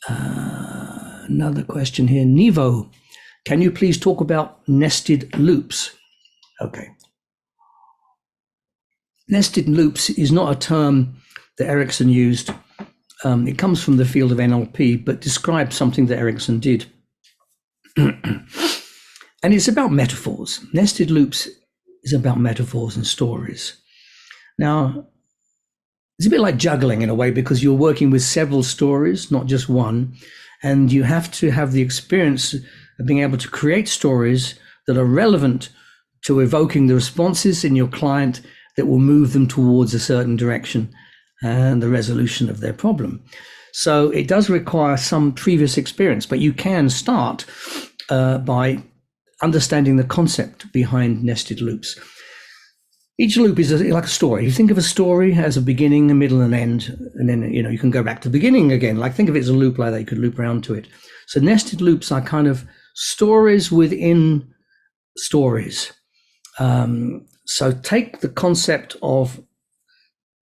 Another question here. Nevo, can you please talk about nested loops? Okay. Nested loops is not a term that Erickson used. It comes from the field of NLP, but describes something that Erickson did. And it's about metaphors. Nested loops is about metaphors and stories. Now, it's a bit like juggling in a way, because you're working with several stories, not just one, and you have to have the experience of being able to create stories that are relevant to evoking the responses in your client that will move them towards a certain direction and the resolution of their problem. So it does require some previous experience, but you can start by understanding the concept behind nested loops. Each loop is like a story. You think of a story as a beginning, a middle, and end, and then you can go back to the beginning again. Like, think of it as a loop like that. You could loop around to it. So nested loops are kind of stories within stories. So take the concept of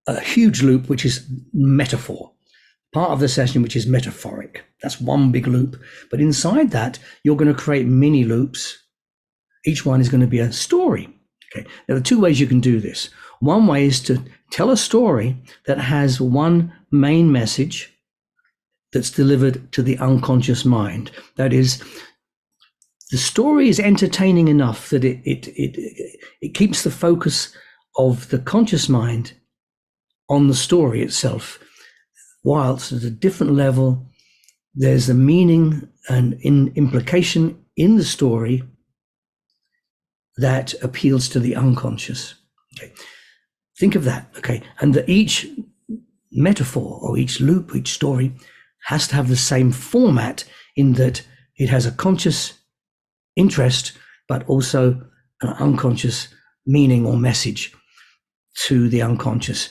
a huge loop, which is metaphor, part of the session, which is metaphoric. That's one big loop. But inside that, you're going to create mini loops. Each one is going to be a story. Okay. Now, there are two ways you can do this. One way is to tell a story that has one main message that's delivered to the unconscious mind. That is, the story is entertaining enough that it keeps the focus of the conscious mind on the story itself, whilst at a different level, there's a meaning and implication in the story that appeals to the unconscious. Okay. Think of that. Okay. And that each metaphor or each loop, each story has to have the same format, in that it has a conscious interest, but also an unconscious meaning or message to the unconscious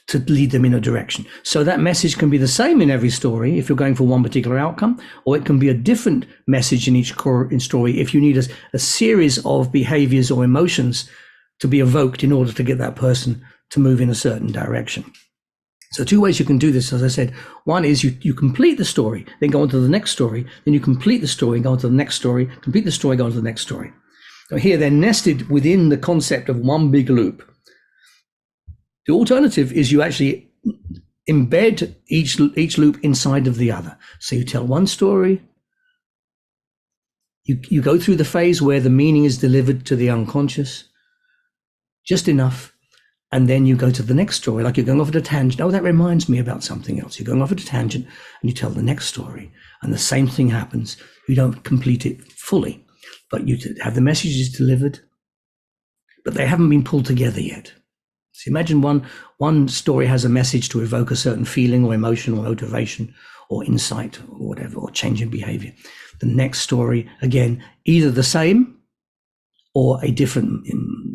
to lead them in a direction. So that message can be the same in every story if you're going for one particular outcome, or it can be a different message in each story if you need a series of behaviors or emotions to be evoked in order to get that person to move in a certain direction. So two ways you can do this, as I said. One is you complete the story, then go on to the next story, then you complete the story, go on to the next story, complete the story, go on to the next story. So here they're nested within the concept of one big loop. The alternative is you actually embed each loop inside of the other. So you tell one story, you go through the phase where the meaning is delivered to the unconscious, just enough, and then you go to the next story, like you're going off at a tangent. Oh, that reminds me about something else. You're going off at a tangent, and you tell the next story, and the same thing happens. You don't complete it fully, but you have the messages delivered, but they haven't been pulled together yet. So imagine one story has a message to evoke a certain feeling or emotion or motivation or insight or whatever, or change in behavior. The next story, again, either the same or a different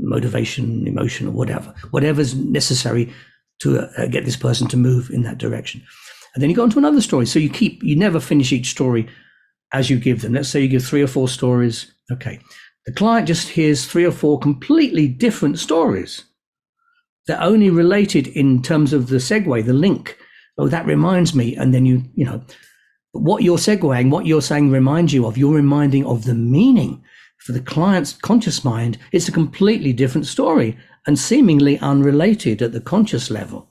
motivation, emotion, or whatever's necessary to get this person to move in that direction. And then you go on to another story. So you never finish each story as you give them. Let's say you give 3 or 4 stories. Okay. The client just hears 3 or 4 completely different stories. They're only related in terms of the segue, the link. Oh, that reminds me. And then what you're segueing, what you're saying reminds you of, you're reminding of the meaning. For the client's conscious mind, it's a completely different story and seemingly unrelated at the conscious level.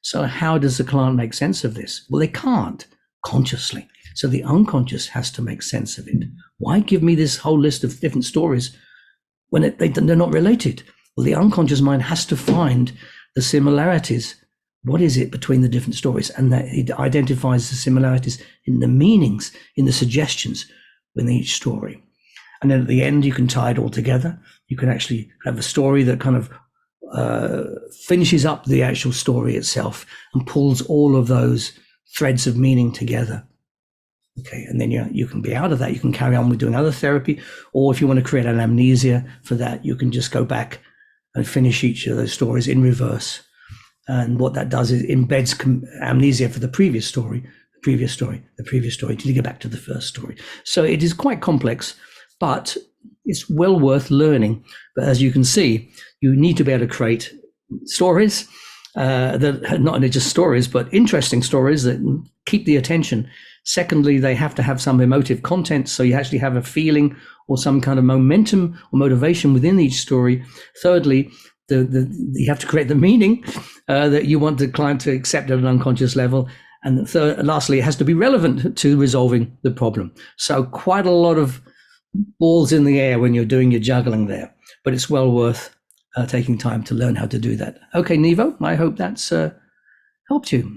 So how does the client make sense of this? Well, they can't consciously. So the unconscious has to make sense of it. Why give me this whole list of different stories when they're not related? Well, the unconscious mind has to find the similarities. What is it between the different stories? And that it identifies the similarities in the meanings, in the suggestions within each story. And then at the end, you can tie it all together. You can actually have a story that kind of finishes up the actual story itself and pulls all of those threads of meaning together. Okay, and then you can be out of that. You can carry on with doing other therapy, or if you want to create an amnesia for that, you can just go back and finish each of those stories in reverse. And what that does is embeds amnesia for the previous story, till you get back to the first story. So it is quite complex, but it's well worth learning. But as you can see, you need to be able to create stories that not only just stories, but interesting stories that keep the attention. Secondly, they have to have some emotive content, so you actually have a feeling or some kind of momentum or motivation within each story. Thirdly, you have to create the meaning that you want the client to accept at an unconscious level. And lastly, it has to be relevant to resolving the problem. So quite a lot of balls in the air when you're doing your juggling there, but it's well worth taking time to learn how to do that. Okay, Nevo, I hope that's helped you.